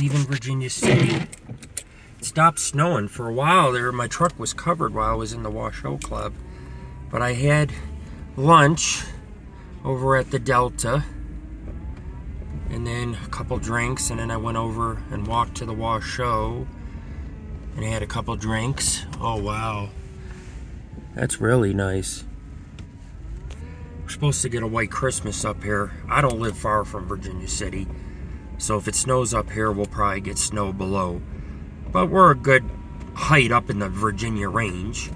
leaving Virginia City. It stopped snowing for a while there. My truck was covered while I was in the Washoe Club. But I had lunch over at the Delta. And then a couple drinks. And then I went over and walked to the Washoe. And I had a couple drinks. Oh, wow. That's really nice. We're supposed to get a white Christmas up here. I don't live far from Virginia City. So if it snows up here, we'll probably get snow below. But we're a good height up in the Virginia range.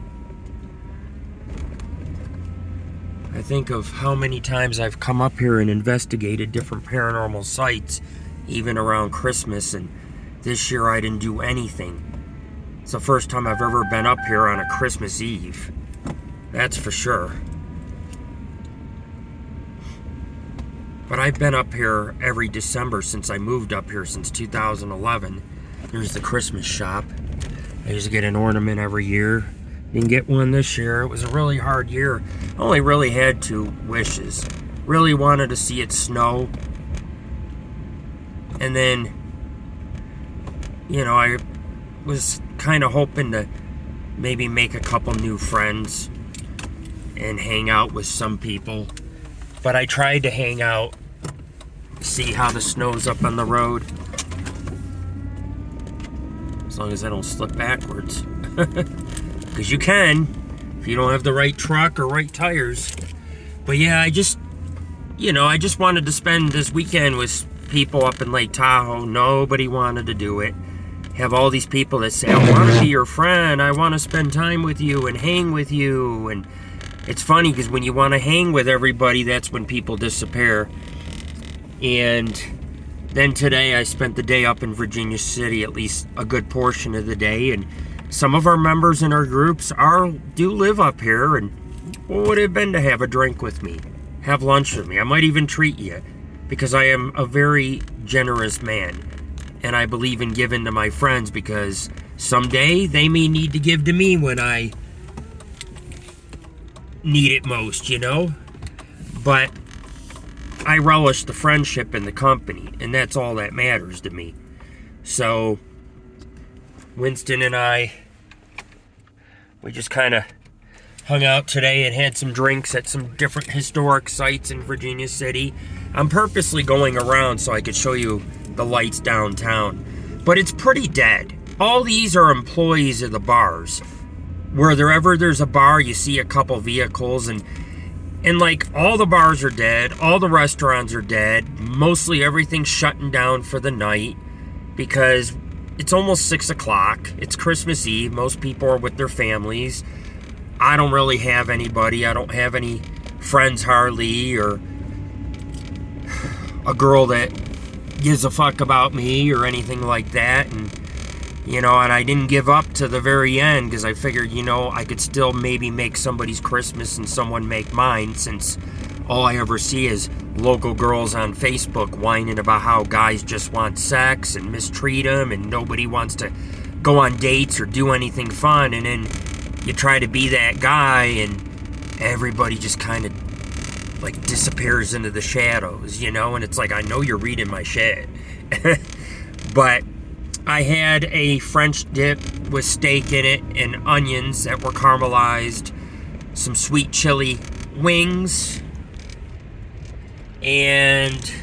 I think of how many times I've come up here and investigated different paranormal sites, even around Christmas, and this year I didn't do anything. It's the first time I've ever been up here on a Christmas Eve. That's for sure. But I've been up here every December since I moved up here, since 2011. There's the Christmas shop. I used to get an ornament every year. Didn't get one this year. It was a really hard year. I only really had 2 wishes. Really wanted to see it snow. And then, I was kind of hoping to maybe make a couple new friends and hang out with some people. But I tried to hang out, see how the snow's up on the road. As long as I don't slip backwards. Because you can, if you don't have the right truck or right tires. But yeah, I just wanted to spend this weekend with people up in Lake Tahoe. Nobody wanted to do it. Have all these people that say, I want to be your friend. I want to spend time with you and hang with you. And it's funny because when you want to hang with everybody, that's when people disappear. And then today I spent the day up in Virginia City, at least a good portion of the day. And some of our members in our groups do live up here. And what would it have been to have a drink with me? Have lunch with me? I might even treat you. Because I am a very generous man. And I believe in giving to my friends because someday they may need to give to me when I need it most, But I relish the friendship and the company, and that's all that matters to me. So Winston and I, we just kind of hung out today and had some drinks at some different historic sites in Virginia City. I'm purposely going around so I could show you the lights downtown, but it's pretty dead. All these are employees of the bars. Wherever there's a bar, you see a couple vehicles, and like all the bars are dead, all the restaurants are dead, mostly everything's shutting down for the night because it's almost 6 o'clock. It's Christmas Eve. Most people are with their families. I don't really have anybody. I don't have any friends hardly, or a girl that gives a fuck about me or anything like that. And and I didn't give up to the very end because I figured, I could still maybe make somebody's Christmas and someone make mine, since all I ever see is local girls on Facebook whining about how guys just want sex and mistreat them and nobody wants to go on dates or do anything fun. And then you try to be that guy and everybody just kind of like disappears into the shadows, and it's like, I know you're reading my shit. But I had a French dip with steak in it and onions that were caramelized, some sweet chili wings, and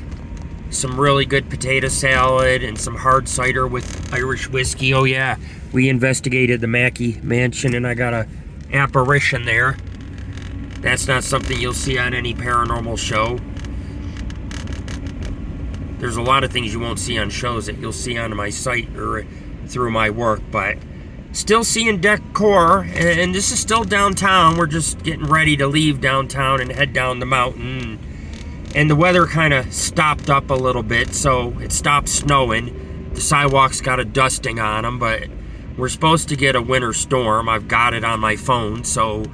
some really good potato salad and some hard cider with Irish whiskey. Oh yeah, we investigated the Mackey Mansion and I got a apparition there. That's not something you'll see on any paranormal show. There's a lot of things you won't see on shows that you'll see on my site or through my work, but still seeing decor, and this is still downtown. We're just getting ready to leave downtown and head down the mountain, and the weather kind of stopped up a little bit, so it stopped snowing. The sidewalks got a dusting on them, but we're supposed to get a winter storm. I've got it on my phone, so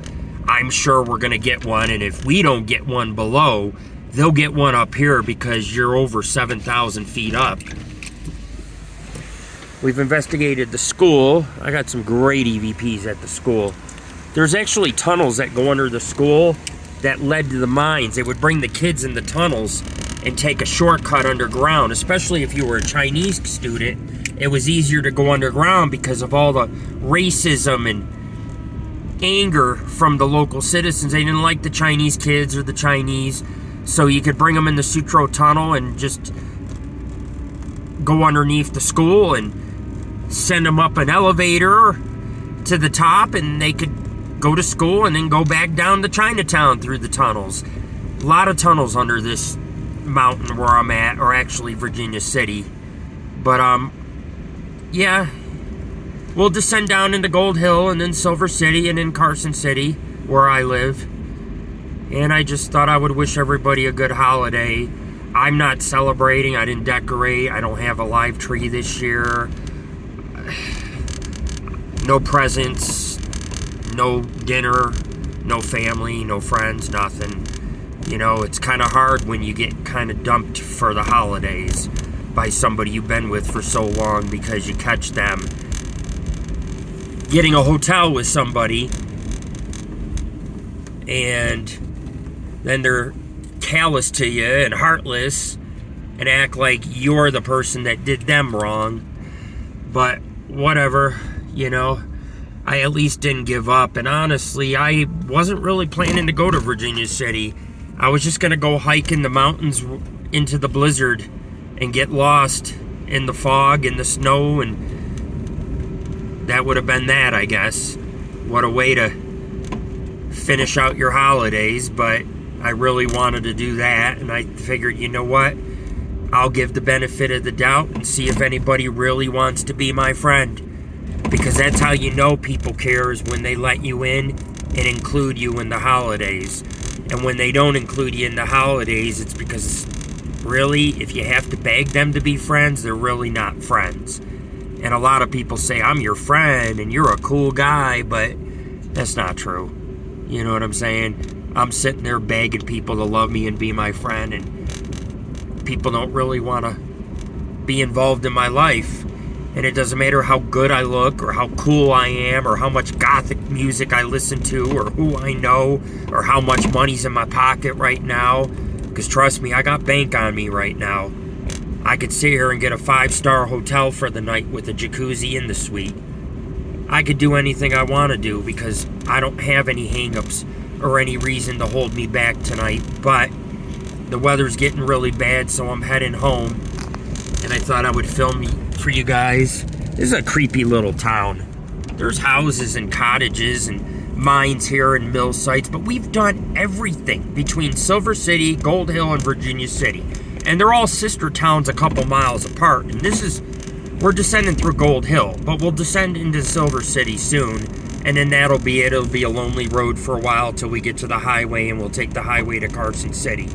I'm sure we're going to get one, and if we don't get one below, they'll get one up here because you're over 7,000 feet up. We've investigated the school. I got some great EVPs at the school. There's actually tunnels that go under the school that led to the mines. They would bring the kids in the tunnels and take a shortcut underground, especially if you were a Chinese student. It was easier to go underground because of all the racism and anger from the local citizens. They didn't like the Chinese kids or the Chinese, so you could bring them in the Sutro Tunnel and just go underneath the school and send them up an elevator to the top, and they could go to school and then go back down to Chinatown through the tunnels. A lot of tunnels under this mountain where I'm at, or actually Virginia City. But yeah, we'll descend down into Gold Hill and then Silver City and then Carson City, where I live. And I just thought I would wish everybody a good holiday. I'm not celebrating. I didn't decorate. I don't have a live tree this year. No presents, no dinner, no family, no friends, nothing. You know, it's kind of hard when you get kind of dumped for the holidays by somebody you've been with for so long, because you catch them getting a hotel with somebody and then they're callous to you and heartless and act like you're the person that did them wrong. But whatever, you know, I at least didn't give up. And honestly, I wasn't really planning to go to Virginia City. I was just going to go hike in the mountains into the blizzard and get lost in the fog and the snow, and that would have been that, I guess. What a way to finish out your holidays. But I really wanted to do that, and I figured, you know what? I'll give the benefit of the doubt and see if anybody really wants to be my friend. Because that's how you know people care, is when they let you in and include you in the holidays. And when they don't include you in the holidays, it's because really, if you have to beg them to be friends, they're really not friends. And a lot of people say, I'm your friend and you're a cool guy, but that's not true. You know what I'm saying? I'm sitting there begging people to love me and be my friend, and people don't really want to be involved in my life. And it doesn't matter how good I look or how cool I am or how much gothic music I listen to or who I know or how much money's in my pocket right now. Because trust me, I got bank on me right now. I could sit here and get a 5-star hotel for the night with a jacuzzi in the suite. I could do anything I want to do because I don't have any hang-ups or any reason to hold me back tonight. But the weather's getting really bad, so I'm heading home. And I thought I would film for you guys. This is a creepy little town. There's houses and cottages and mines here and mill sites, but we've done everything between Silver City, Gold Hill, and Virginia City. And they're all sister towns a couple miles apart. And we're descending through Gold Hill, but we'll descend into Silver City soon. And then that'll be it. It'll be a lonely road for a while till we get to the highway, and we'll take the highway to Carson City.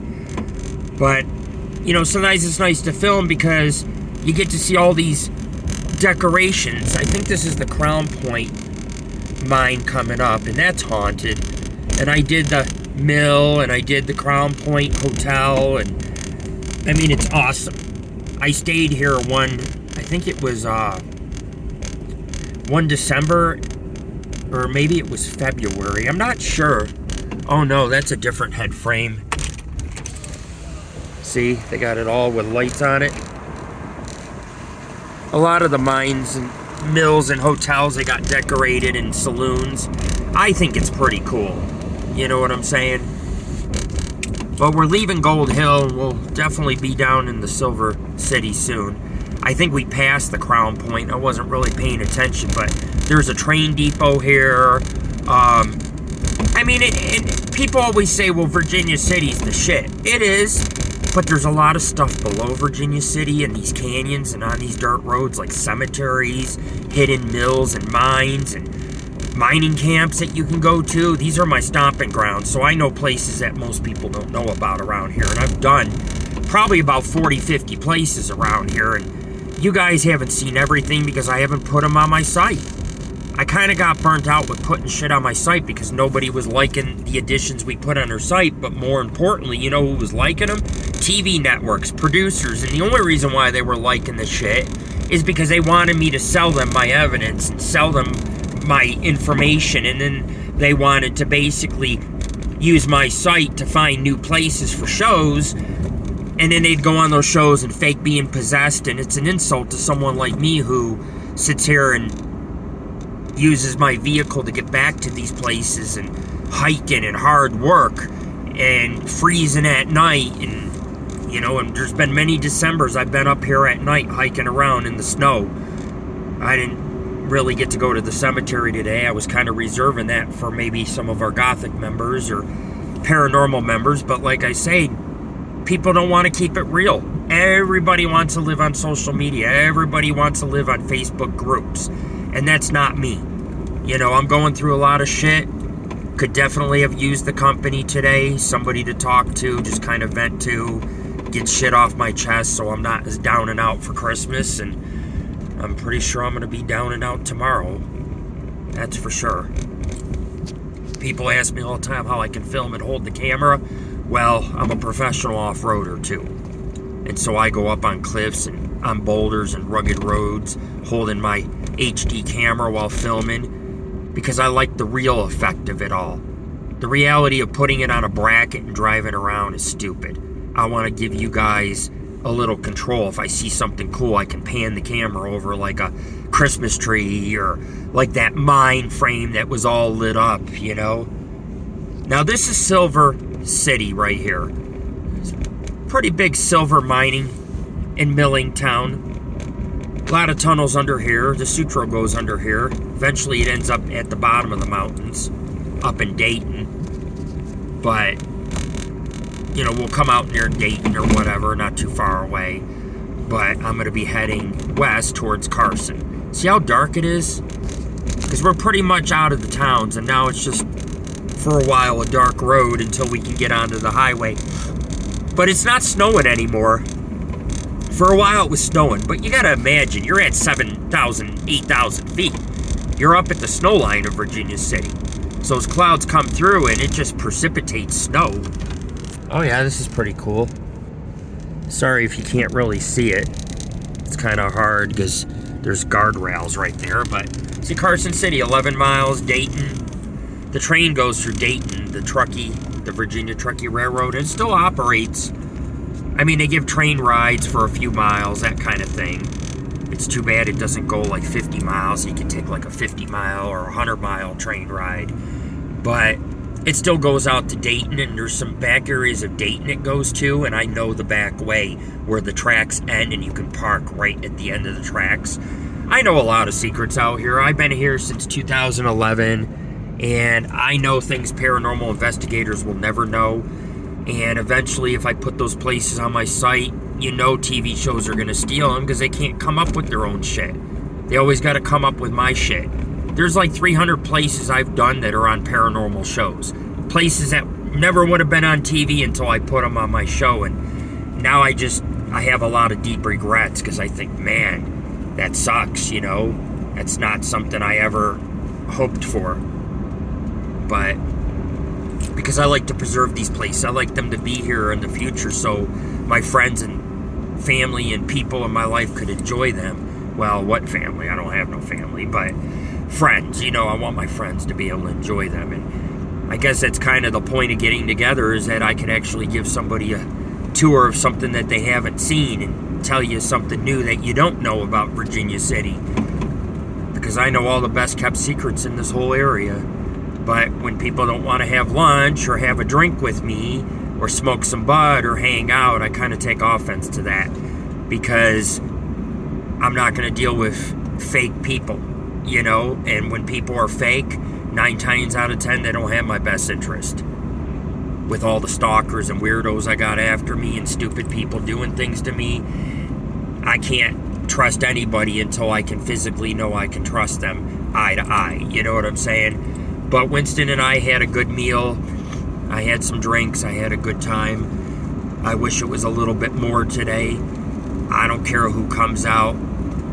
But, you know, sometimes it's nice to film because you get to see all these decorations. I think this is the Crown Point mine coming up, and that's haunted. And I did the mill, and I did the Crown Point Hotel, and I mean, it's awesome. I stayed here I think it was one December, or maybe it was February. I'm not sure. Oh no, that's a different head frame. See, they got it all with lights on it. A lot of the mines and mills and hotels, they got decorated in saloons. I think it's pretty cool. You know what I'm saying? But we're leaving Gold Hill, and we'll definitely be down in the Silver City soon. I think we passed the Crown Point. I wasn't really paying attention, but there's a train depot here. I mean, people always say, well, Virginia City's the shit. It is, but there's a lot of stuff below Virginia City and these canyons and on these dirt roads, like cemeteries, hidden mills and mines and mining camps that you can go to. These are my stomping grounds, so I know places that most people don't know about around here. And I've done probably about 40, 50 places around here, and you guys haven't seen everything because I haven't put them on my site. I kind of got burnt out with putting shit on my site because nobody was liking the additions we put on our site. But more importantly, you know who was liking them? TV networks, producers. And the only reason why they were liking the shit is because they wanted me to sell them my evidence and sell them my information. And then they wanted to basically use my site to find new places for shows. And And then they'd go on those shows and fake being possessed, and it's an insult to someone like me who sits here and uses my vehicle to get back to these places and hiking and hard work and freezing at night. And, you know, and there's been many Decembers I've been up here at night hiking around in the snow. I didn't really get to go to the cemetery today. I was kind of reserving that for maybe some of our Gothic members or paranormal members. But like I say, people don't want to keep it real. Everybody wants to live on social media. Everybody wants to live on Facebook groups. And that's not me. You know, I'm going through a lot of shit. Could definitely have used the company today. Somebody to talk to, just kind of vent to, get shit off my chest so I'm not as down and out for Christmas. And I'm pretty sure I'm going to be down and out tomorrow. That's for sure. People ask me all the time how I can film and hold the camera. Well, I'm a professional off-roader too. And so I go up on cliffs and on boulders and rugged roads holding my HD camera while filming because I like the real effect of it all. The reality of putting it on a bracket and driving around is stupid. I want to give you guys a little control. If I see something cool, I can pan the camera over like a Christmas tree or like that mine frame that was all lit up, you know? Now this is Silver City right here. It's pretty big silver mining and milling town. A lot of tunnels under here. The Sutro goes under here. Eventually it ends up at the bottom of the mountains up in Dayton. But you know, we'll come out near Dayton or whatever, not too far away. But I'm going to be heading west towards Carson. See how dark it is? Because we're pretty much out of the towns, and now it's just, for a while, a dark road until we can get onto the highway. But it's not snowing anymore. For a while, it was snowing. But you got to imagine, you're at 7,000, 8,000 feet. You're up at the snow line of Virginia City. So those clouds come through, and it just precipitates snow. Oh yeah, this is pretty cool. Sorry if you can't really see it. It's kind of hard because there's guardrails right there. But see Carson City, 11 miles, Dayton. The train goes through Dayton, the Virginia Truckee Railroad. And it still operates. I mean, they give train rides for a few miles, that kind of thing. It's too bad it doesn't go like 50 miles. You can take like a 50 mile or 100 mile train ride. But it still goes out to Dayton, and there's some back areas of Dayton it goes to, and I know the back way where the tracks end and you can park right at the end of the tracks. I know a lot of secrets out here. I've been here since 2011, and I know things paranormal investigators will never know. And eventually, if I put those places on my site, you know TV shows are going to steal them because they can't come up with their own shit. They always got to come up with my shit. There's like 300 places I've done that are on paranormal shows. Places that never would have been on TV until I put them on my show. And now I have a lot of deep regrets because I think, man, that sucks, you know? That's not something I ever hoped for. But because I like to preserve these places, I like them to be here in the future so my friends and family and people in my life could enjoy them. Well, what family? I don't have no family, but friends, you know, I want my friends to be able to enjoy them. And I guess that's kind of the point of getting together, is that I can actually give somebody a tour of something that they haven't seen and tell you something new that you don't know about Virginia City, because I know all the best kept secrets in this whole area. But when people don't want to have lunch or have a drink with me or smoke some bud or hang out, I kind of take offense to that, because I'm not going to deal with fake people. You know, and when people are fake, 9 times out of 10, they don't have my best interest. With all the stalkers and weirdos I got after me and stupid people doing things to me, I can't trust anybody until I can physically know I can trust them eye to eye. You know what I'm saying? But Winston and I had a good meal. I had some drinks. I had a good time. I wish it was a little bit more today. I don't care who comes out,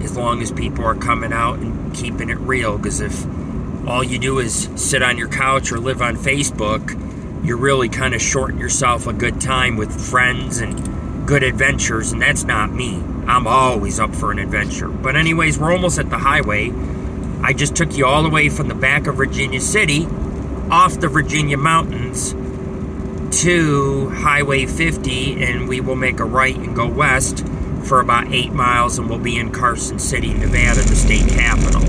as long as people are coming out and keeping it real. Because if all you do is sit on your couch or live on Facebook, you're really kind of shorting yourself a good time with friends and good adventures, and that's not me. I'm always up for an adventure. But anyways, we're almost at the highway. I just took you all the way from the back of Virginia City, off the Virginia Mountains, to Highway 50, and we will make a right and go west for about 8 miles, and we'll be in Carson City, Nevada, the state capital.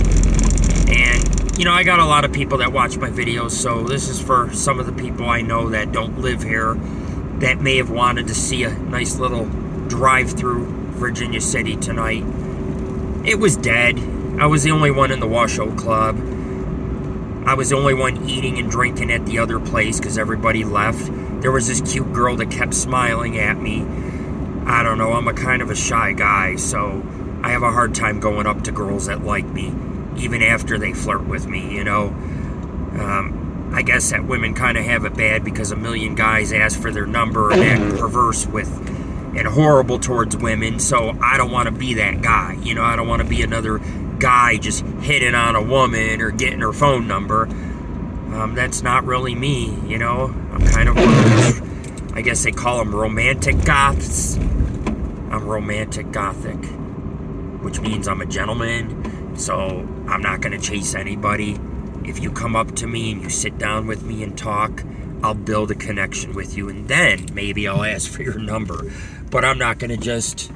And, you know, I got a lot of people that watch my videos, so this is for some of the people I know that don't live here that may have wanted to see a nice little drive-through Virginia City tonight. It was dead. I was the only one in the Washoe Club. I was the only one eating and drinking at the other place because everybody left. There was this cute girl that kept smiling at me. I don't know, I'm a kind of a shy guy, so I have a hard time going up to girls that like me, even after they flirt with me, you know. I guess that women kind of have it bad because a million guys ask for their number and act perverse with and horrible towards women, so I don't want to be that guy. You know, I don't want to be another guy just hitting on a woman or getting her phone number. That's not really me, you know. I'm kind of one of those, I guess they call them romantic goths. I'm romantic gothic, which means I'm a gentleman, so I'm not going to chase anybody. If you come up to me and you sit down with me and talk, I'll build a connection with you, and then maybe I'll ask for your number. But I'm not going to just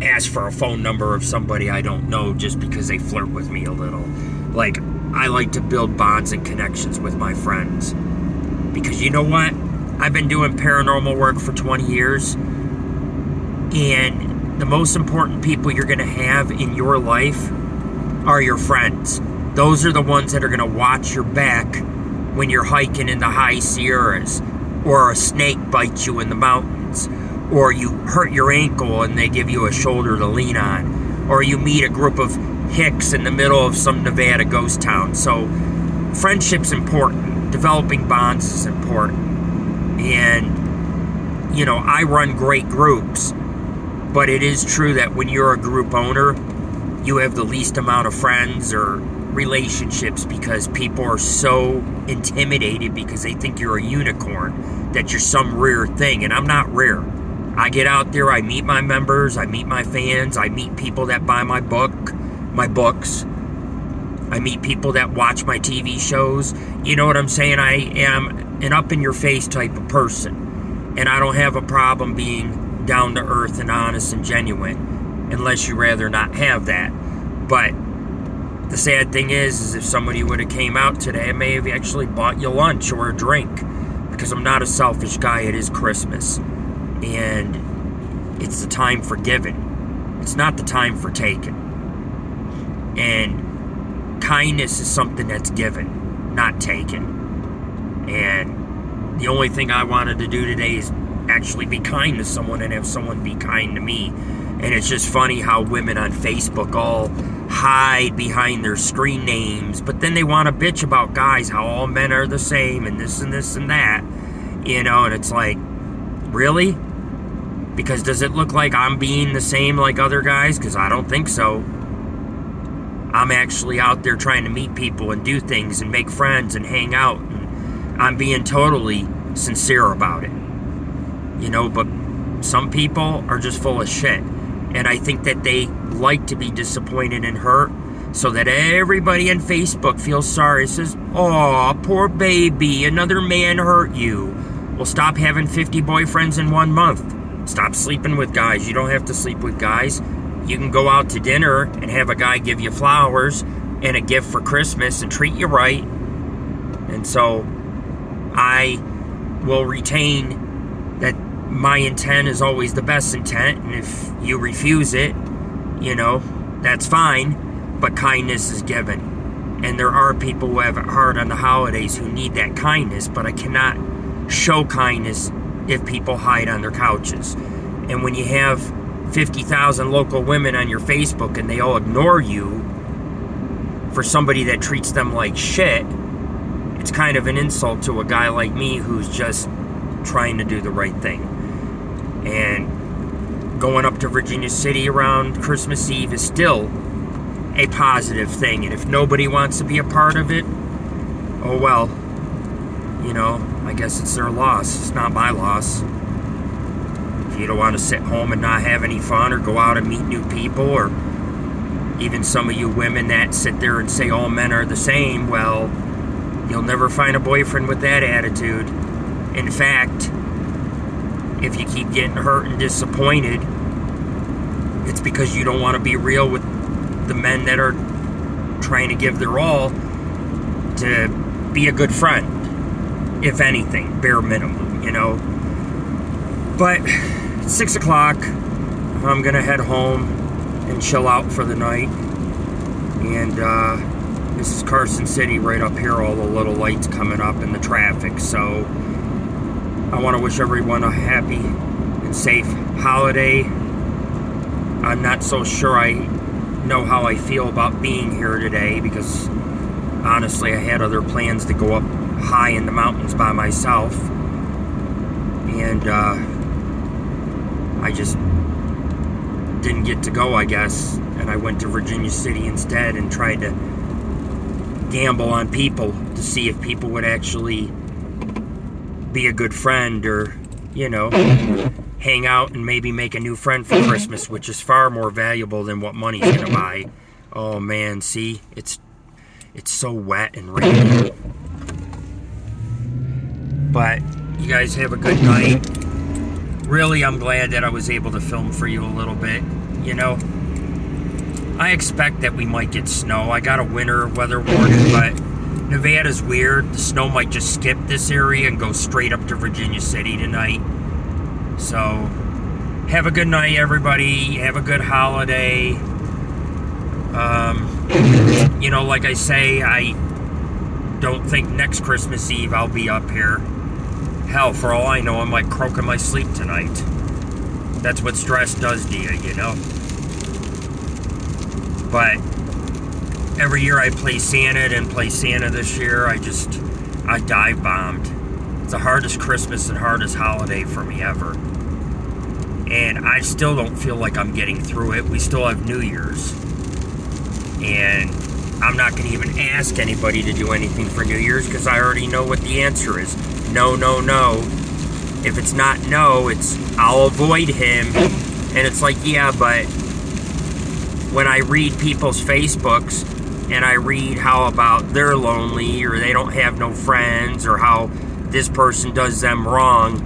ask for a phone number of somebody I don't know just because they flirt with me a little. Like, I like to build bonds and connections with my friends. Because you know what? I've been doing paranormal work for 20 years, and the most important people you're going to have in your life are your friends. Those are the ones that are going to watch your back when you're hiking in the high Sierras, or a snake bites you in the mountains, or you hurt your ankle and they give you a shoulder to lean on, or you meet a group of hicks in the middle of some Nevada ghost town. So friendship's important. Developing bonds is important. And, you know, I run great groups, but it is true that when you're a group owner, you have the least amount of friends or relationships because people are so intimidated because they think you're a unicorn, that you're some rare thing, and I'm not rare. I get out there, I meet my members, I meet my fans, I meet people that buy my books, I meet people that watch my TV shows. You know what I'm saying? I am an up-in-your-face type of person, and I don't have a problem being down to earth and honest and genuine, unless you rather not have that. But the sad thing is if somebody would have came out today, I may have actually bought you lunch or a drink, because I'm not a selfish guy. It is Christmas, and it's the time for giving. It's not the time for taking. And kindness is something that's given, not taken. And the only thing I wanted to do today is actually be kind to someone and have someone be kind to me. And it's just funny how women on Facebook all hide behind their screen names, but then they want to bitch about guys, how all men are the same and this and this and that, you know. And it's like, really? Because does it look like I'm being the same like other guys? Because I don't think so. I'm actually out there trying to meet people and do things and make friends and hang out, and I'm being totally sincere about it, you know. But some people are just full of shit. And I think that they like to be disappointed and hurt so that everybody on Facebook feels sorry. It says, "Oh, poor baby, another man hurt you." Well, stop having 50 boyfriends in 1 month. Stop sleeping with guys. You don't have to sleep with guys. You can go out to dinner and have a guy give you flowers and a gift for Christmas and treat you right. And so I will retain that my intent is always the best intent, and if you refuse it, you know, that's fine, but kindness is given. And there are people who have it hard on the holidays who need that kindness, but I cannot show kindness if people hide on their couches. And when you have 50,000 local women on your Facebook and they all ignore you for somebody that treats them like shit, it's kind of an insult to a guy like me who's just trying to do the right thing. And going up to Virginia City around Christmas Eve is still a positive thing. And if nobody wants to be a part of it, oh well, you know, I guess it's their loss. It's not my loss. If you don't want to sit home and not have any fun or go out and meet new people, or even some of you women that sit there and say all men are the same, well, you'll never find a boyfriend with that attitude. In fact, if you keep getting hurt and disappointed, it's because you don't want to be real with the men that are trying to give their all to be a good friend, if anything, bare minimum, you know. But it's 6 o'clock. I'm gonna head home and chill out for the night. And this is Carson City right up here, all the little lights coming up and the traffic. So I want to wish everyone a happy and safe holiday. I'm not so sure I know how I feel about being here today, because honestly I had other plans to go up high in the mountains by myself, and I just didn't get to go, I guess, and I went to Virginia City instead and tried to gamble on people to see if people would actually be a good friend, or, you know, hang out and maybe make a new friend for Christmas, which is far more valuable than what money's gonna buy. Oh man, see, it's so wet and rainy. But you guys have a good night. Really, I'm glad that I was able to film for you a little bit. You know, I expect that we might get snow. I got a winter weather warning, but Nevada's weird. The snow might just skip this area and go straight up to Virginia City tonight. So, have a good night, everybody. Have a good holiday. You know, like I say, I don't think next Christmas Eve I'll be up here. Hell, for all I know, I might croak in my sleep tonight. That's what stress does to you, you know? But every year I play Santa, and play Santa this year, I dive bombed. It's the hardest Christmas and hardest holiday for me ever. And I still don't feel like I'm getting through it. We still have New Year's. And I'm not going to even ask anybody to do anything for New Year's, because I already know what the answer is. No, no, no. If it's not no, it's I'll avoid him. And it's like, yeah, but when I read people's Facebooks and I read how about they're lonely, or they don't have no friends, or how this person does them wrong,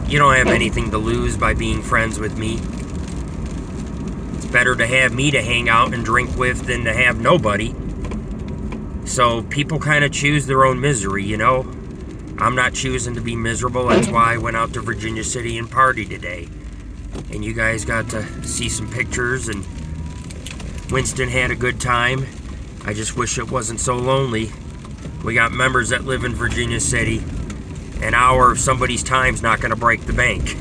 you don't have anything to lose by being friends with me. It's better to have me to hang out and drink with than to have nobody. So people kind of choose their own misery, you know. I'm not choosing to be miserable. That's why I went out to Virginia City and partied today. And you guys got to see some pictures, and Winston had a good time. I just wish it wasn't so lonely. We got members that live in Virginia City. An hour of somebody's time's not going to break the bank.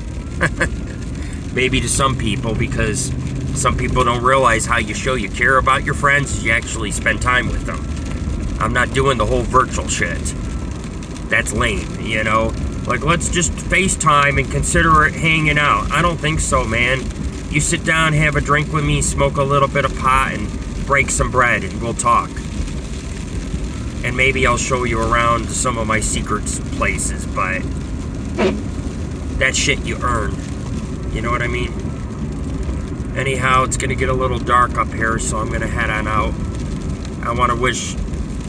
Maybe to some people, because some people don't realize how you show you care about your friends is you actually spend time with them. I'm not doing the whole virtual shit. That's lame, you know? Like, let's just FaceTime and consider it hanging out. I don't think so, man. You sit down, have a drink with me, smoke a little bit of pot, and break some bread, and we'll talk. And maybe I'll show you around to some of my secret places, but that shit you earn. You know what I mean? Anyhow, it's going to get a little dark up here, so I'm going to head on out. I want to wish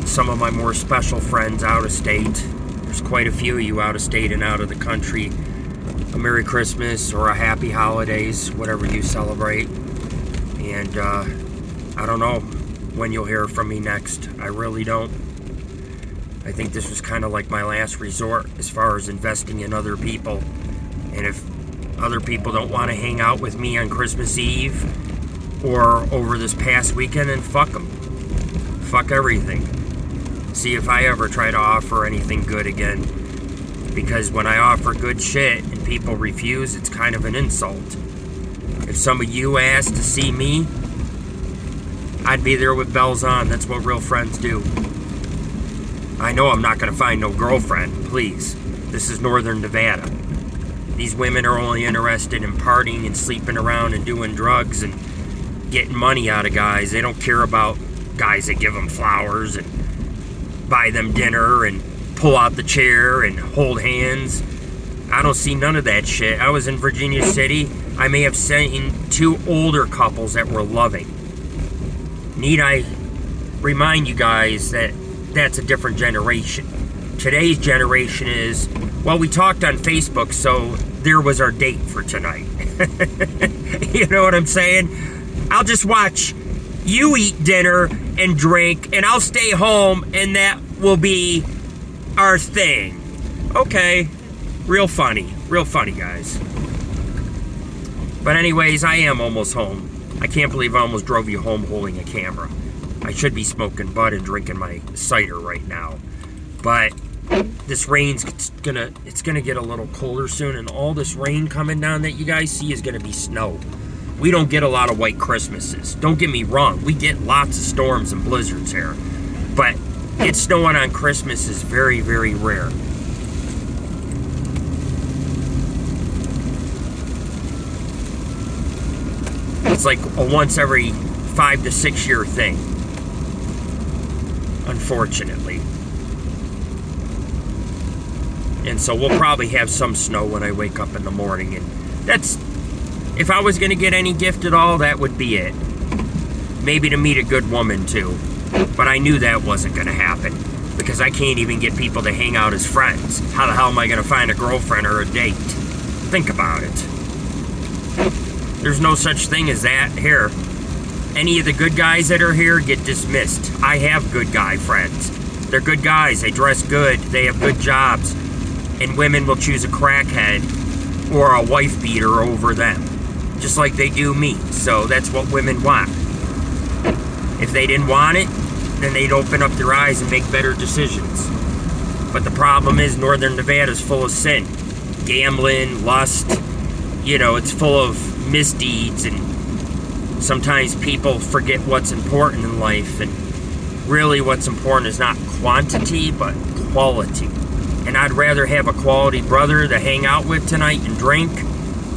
some of my more special friends out of state, there's quite a few of you out of state and out of the country, a Merry Christmas or a Happy Holidays, whatever you celebrate. And I don't know when you'll hear from me next. I really don't. I think this was kind of like my last resort as far as investing in other people. And if other people don't want to hang out with me on Christmas Eve or over this past weekend, then fuck them. Fuck everything. See if I ever try to offer anything good again. Because when I offer good shit and people refuse, it's kind of an insult. If some of you asked to see me, I'd be there with bells on. That's what real friends do. I know I'm not going to find no girlfriend, please. This is Northern Nevada. These women are only interested in partying and sleeping around and doing drugs and getting money out of guys. They don't care about guys that give them flowers and buy them dinner and pull out the chair and hold hands. I don't see none of that shit. I was in Virginia City. I may have seen 2 older couples that were loving. Need I remind you guys that that's a different generation. Today's generation is Well, we talked on Facebook, so there was our date for tonight. You know what I'm saying? I'll just watch you eat dinner and drink, and I'll stay home, and that will be our thing. Okay. Real funny, guys. But anyways, I am almost home. I can't believe I almost drove you home holding a camera. I should be smoking bud and drinking my cider right now. But this rain's gonna get a little colder soon, and all this rain coming down that you guys see is gonna be snow. We don't get a lot of white Christmases. Don't get me wrong, we get lots of storms and blizzards here. But it snowing on Christmas is very, very rare. It's like a once every 5 to 6 year thing, unfortunately. And so we'll probably have some snow when I wake up in the morning. And that's, if I was going to get any gift at all, that would be it. Maybe to meet a good woman too. But I knew that wasn't going to happen, because I can't even get people to hang out as friends. How the hell am I going to find a girlfriend or a date? Think about it. There's no such thing as that here. Any of the good guys that are here get dismissed. I have good guy friends. They're good guys. They dress good. They have good jobs. And women will choose a crackhead or a wife beater over them, just like they do me. So that's what women want. If they didn't want it, then they'd open up their eyes and make better decisions. But the problem is Northern Nevada is full of sin. Gambling, lust, it's full of misdeeds, and sometimes people forget what's important in life, and really what's important is not quantity but quality. And I'd rather have a quality brother to hang out with tonight and drink,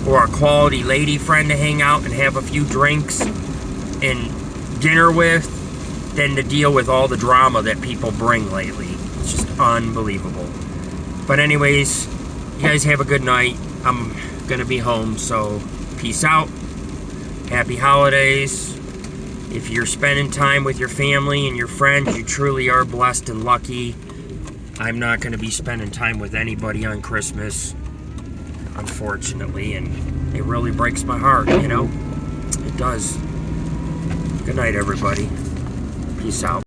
or a quality lady friend to hang out and have a few drinks and dinner with, than to deal with all the drama that people bring lately. It's just unbelievable. But anyways, you guys have a good night. I'm gonna be home, so peace out. Happy holidays. If you're spending time with your family and your friends, you truly are blessed and lucky. I'm not going to be spending time with anybody on Christmas, unfortunately, and it really breaks my heart, It does. Good night, everybody. Peace out.